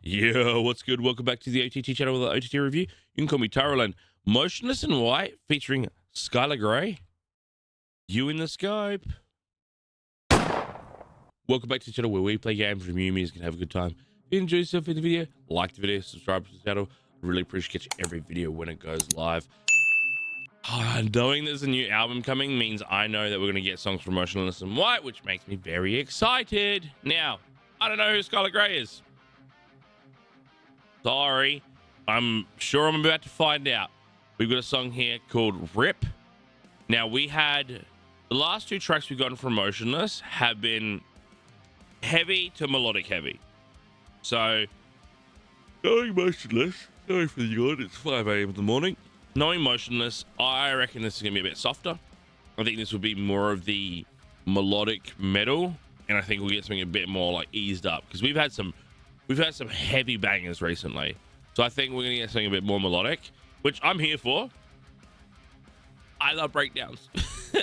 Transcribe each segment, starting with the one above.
Yo, what's good? Welcome back to the OTT channel with the OTT review. You can call me Tyrell, and Motionless in White featuring Skylar Grey. You in the Skype. Welcome back to the channel where we play games, review music, and have a good time. If you enjoy yourself in the video, like the video, subscribe to the channel. I really appreciate catching every video when it goes live. Knowing there's a new album coming means I know that we're going to get songs from Motionless in White, which makes me very excited. Now, I don't know who Skylar Grey is. Sorry, I'm sure I'm about to find out. We've got a song here called R.I.P. Now, we had the last two tracks we've gotten from Motionless have been heavy to melodic heavy. So, knowing Motionless, sorry for the yawn, it's 5 a.m. in the morning. Knowing Motionless, I reckon this is going to be a bit softer. I think this will be more of the melodic metal, and I think we'll get something a bit more like eased up, because we've had some heavy bangers recently. So I think we're going to get something a bit more melodic, which I'm here for. I love breakdowns.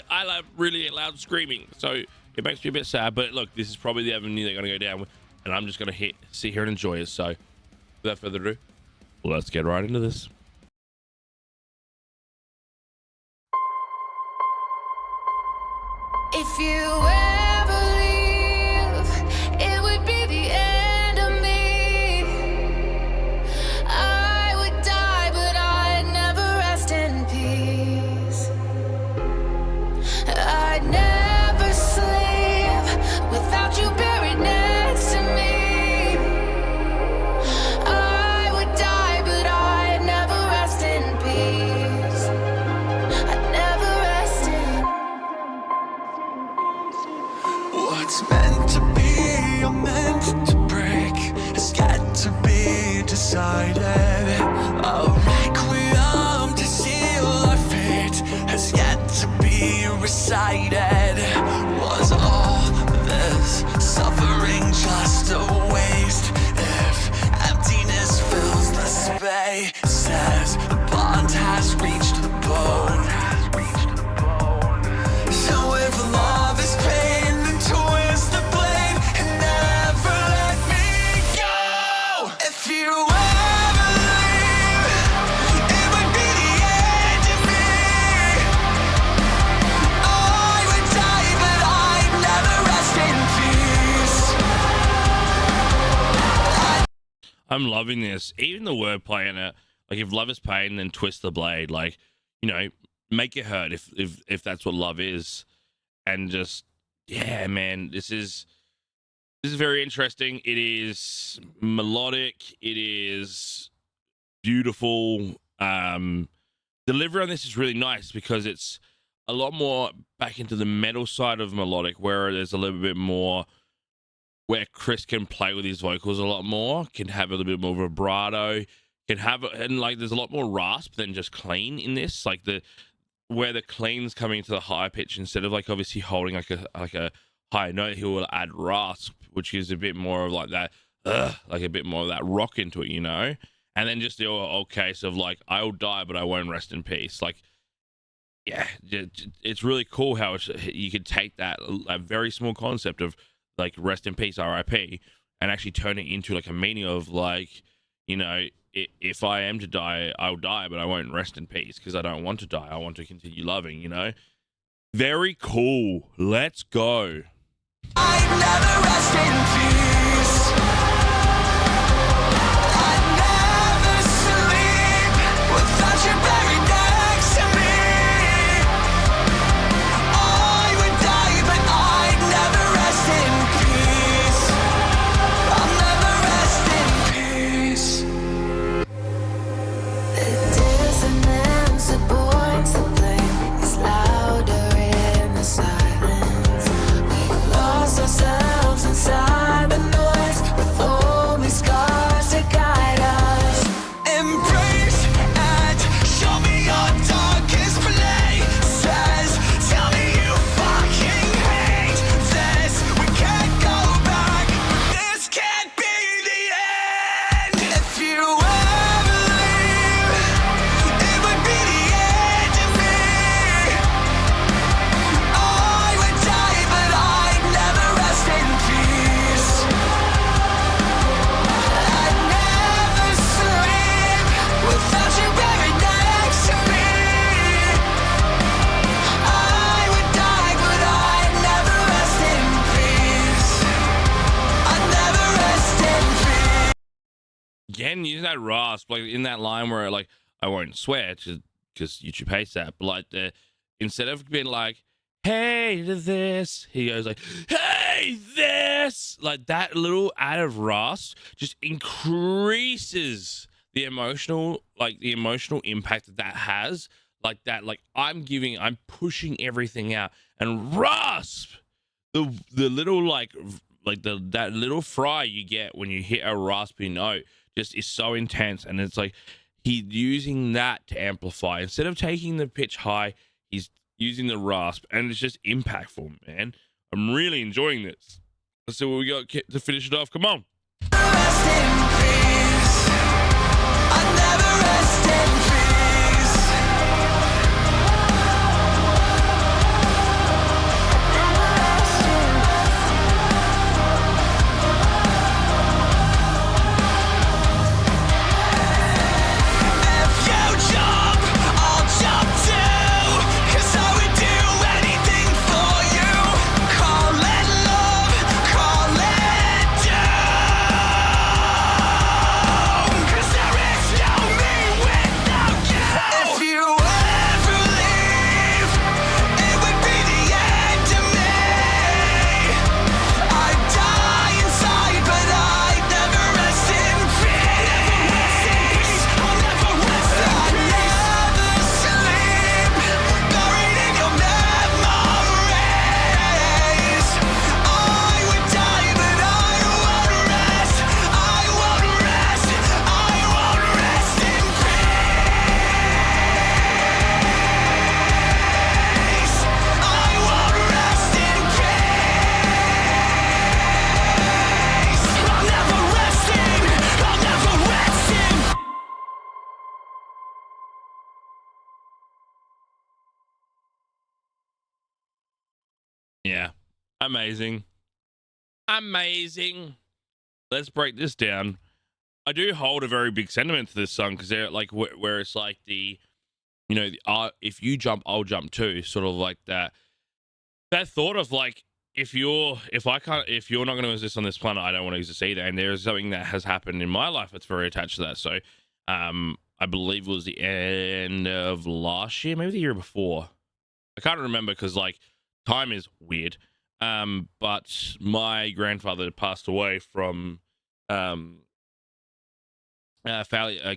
I love really loud screaming. So it makes me a bit sad, but look, this is probably the avenue they're going to go down with, and I'm just going to sit here and enjoy it. So without further ado, let's get right into this. If you ever leave, it would be the end of me. I would die, but I'd never rest in peace. I'd never sleep without you buried next to me. I would die, but I'd never rest in peace. I'd never rest in. What's meant to be or meant to break has got to be decided. A requiem to seal our fate has yet to be recited. Was all this suffering just a waste? If emptiness fills the spaces, the bond has reached the bone. So if love is pain, then twist the blade and never let me go. If you ever leave, it would be the end of me. I would die, but I'd never rest in peace. I'm loving this. Even the wordplay in it, like if love is pain, then twist the blade. Like, you know, make it hurt if that's what love is. And just, yeah, man, this is very interesting. It is melodic. It is beautiful. Delivery on this is really nice because it's a lot more back into the metal side of melodic, where there's a little bit more where Chris can play with his vocals a lot more, can have a little bit more vibrato, and like there's a lot more rasp than just clean in this. Like where the clean's coming to the high pitch, instead of like obviously holding like a high note, he will add rasp, which is a bit more of like that, like a bit more of that rock into it, you know. And then just the old case of like, I'll die, but I won't rest in peace. Like, yeah, it's really cool how you could take that a very small concept of like rest in peace, R.I.P, and actually turn it into like a meaning of like, you know, if I am to die, I'll die, but I won't rest in peace because I don't want to die. I want to continue loving, you know? Very cool. Let's go. I'd never rest in peace. I'd never sleep without you buried next to me. I would die, but I'd never rest in peace. I'll never rest in peace. The dissonance that points the blame is louder in the silence. We've lost ourselves inside the noise, with only scars to guide us. Embrace and show me your darkest places. Tell me you fucking hate this. We can't go back. This can't be the end. If you ever leave, it would be the end of me. I would die, but I'd never rest in peace. I'd never again, using that rasp, like in that line where like I won't swear because YouTube hates that, but like instead of being like, hey to this, he goes like, hey this, like that little added rasp just increases the emotional impact that has. Like that, like I'm pushing everything out, and rasp, the little that little fry you get when you hit a raspy note just is so intense. And it's like he's using that to amplify instead of taking the pitch high. He's using the rasp, and it's just impactful, man. I'm really enjoying this. Let's see what we got to finish it off. Come on. Rest in peace. I never rest in peace. If you jump, I'll jump too. 'Cause I would do anything for you. Call it love, call it doom. 'Cause there is no me without you. If you ever leave, it would be the end of me. I'd die inside, but I'd never rest in peace. I'll never rest in peace. I'd never sleep, buried in your memories. I would die, but I won't rest. I won't rest. I won't rest in peace. I won't rest in peace. I'll never rest in. I'll never rest in. Yeah, amazing. Let's break this down. I do hold a very big sentiment to this song because they're like where it's like if you jump, I'll jump too. Sort of like that thought of like if you're not going to exist on this planet, I don't want to exist either. And there's something that has happened in my life that's very attached to that. So, I believe it was the end of last year, maybe the year before. I can't remember because like time is weird. But my grandfather passed away from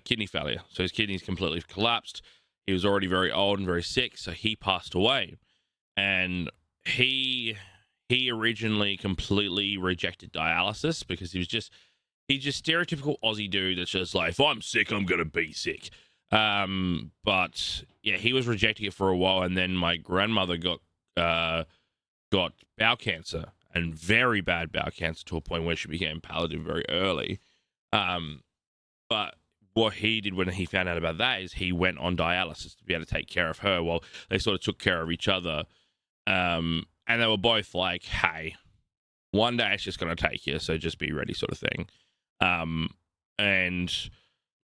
kidney failure. So his kidneys completely collapsed. He was already very old and very sick, so he passed away. And he originally completely rejected dialysis because he's just stereotypical Aussie dude that's just like, if I'm sick, I'm gonna be sick. But yeah, he was rejecting it for a while, and then my grandmother got bowel cancer, and very bad bowel cancer, to a point where she became palliative very early. But what he did when he found out about that is he went on dialysis to be able to take care of her while they sort of took care of each other. And they were both like, hey, one day it's just going to take you, so just be ready, sort of thing. And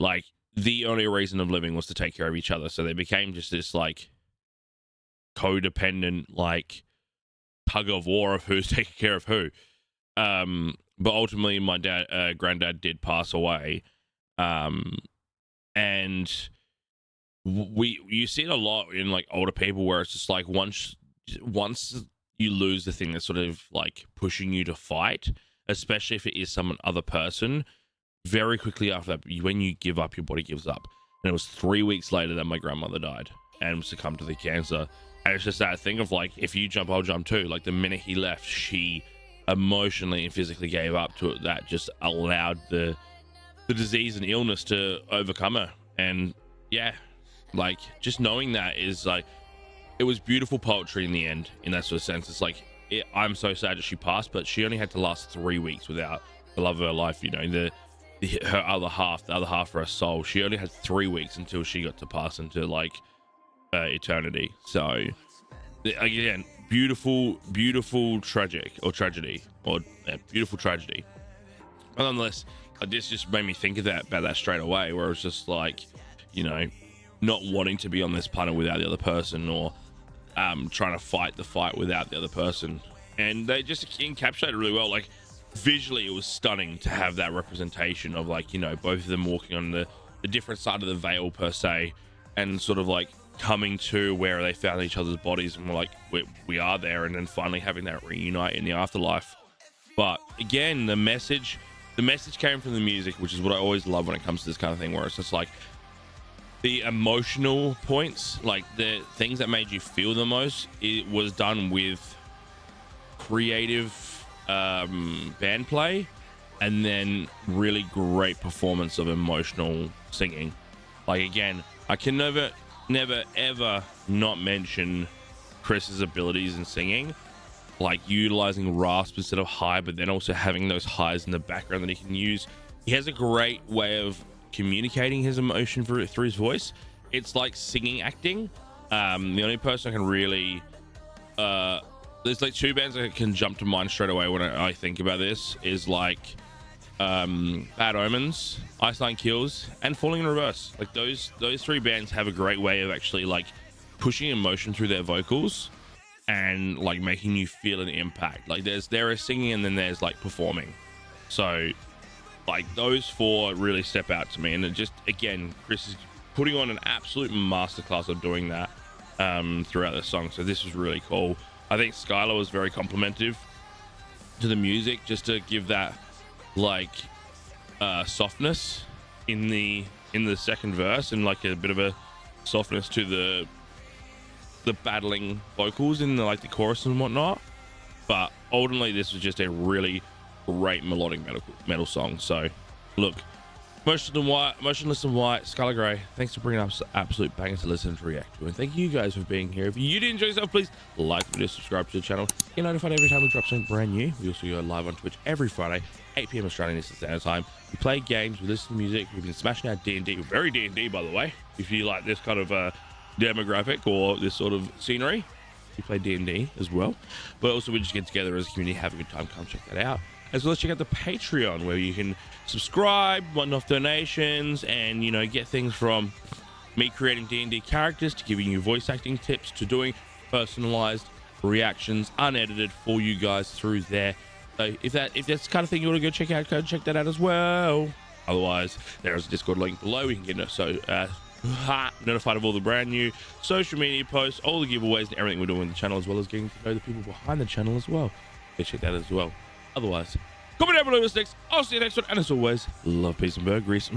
like the only reason of living was to take care of each other. So they became just this like codependent, like tug of war of who's taking care of who. But ultimately my granddad did pass away. And you see it a lot in like older people where it's just like once you lose the thing that's sort of like pushing you to fight, especially if it is some other person, very quickly after that, when you give up, your body gives up. And it was 3 weeks later that my grandmother died and succumbed to the cancer. And it's just that thing of like, if you jump, I'll jump too. Like the minute he left, she emotionally and physically gave up to it. That just allowed the disease and illness to overcome her. And yeah, like just knowing that is like, it was beautiful poetry in the end, in that sort of sense. It's like, I'm so sad that she passed, but she only had to last 3 weeks without the love of her life, you know, her other half, the other half of her soul. She only had 3 weeks until she got to pass into like eternity. So again, beautiful tragedy. But nonetheless, this just made me think about that straight away, where it was just like, you know, not wanting to be on this planet without the other person, or trying to fight the fight without the other person. And they just encapsulate it really well. Like visually it was stunning to have that representation of like, you know, both of them walking on the different side of the veil per se, and sort of like coming to where they found each other's bodies and we're like, we are there, and then finally having that reunite in the afterlife. But again, the message came from the music, which is what I always love when it comes to this kind of thing, where it's just like the emotional points, like the things that made you feel the most, it was done with creative band play, and then really great performance of emotional singing. Like, again, I can never ever not mention Chris's abilities in singing, like utilizing rasp instead of high, but then also having those highs in the background that he can use. He has a great way of communicating his emotion through his voice. It's like singing acting. The only person I can really there's like two bands that can jump to mind straight away when I think about this, is like Bad Omens, Iceland Kills, and Falling in Reverse. Like those three bands have a great way of actually like pushing emotion through their vocals and like making you feel an impact. Like there is singing and then there's like performing. So like those four really step out to me, and it just, again, Chris is putting on an absolute masterclass of doing that throughout the song. So this was really cool. I think Skylar was very complimentary to the music, just to give that like softness in the second verse, and like a bit of a softness to the battling vocals in the like the chorus and whatnot. But ultimately this was just a really great melodic metal song. So look, Motionless and White, Skylar Grey, thanks for bringing up absolute bangers to listen to react to, and thank you guys for being here. If you did enjoy yourself, please like the video, subscribe to the channel, get notified every time we drop something brand new. We also go live on Twitch every Friday, 8 p.m. Australian Eastern Standard Time. We play games, we listen to music, we've been smashing out D&D. We're very D&D, by the way, if you like this kind of demographic or this sort of scenery. We play D&D as well, but also we just get together as a community, have a good time. Come check that out, as well as check out the Patreon, where you can subscribe, one-off donations, and, you know, get things from me creating D&D characters to giving you voice acting tips to doing personalized reactions unedited for you guys through there. So if that's the kind of thing you want to go check out, go check that out as well. Otherwise, there is a Discord link below. We can get notified of all the brand new social media posts, all the giveaways, and everything we're doing in the channel, as well as getting to know the people behind the channel as well. Go check that out as well. Otherwise, comment down below what's next. I'll see you next one, and as always, love, peace, and bird grease.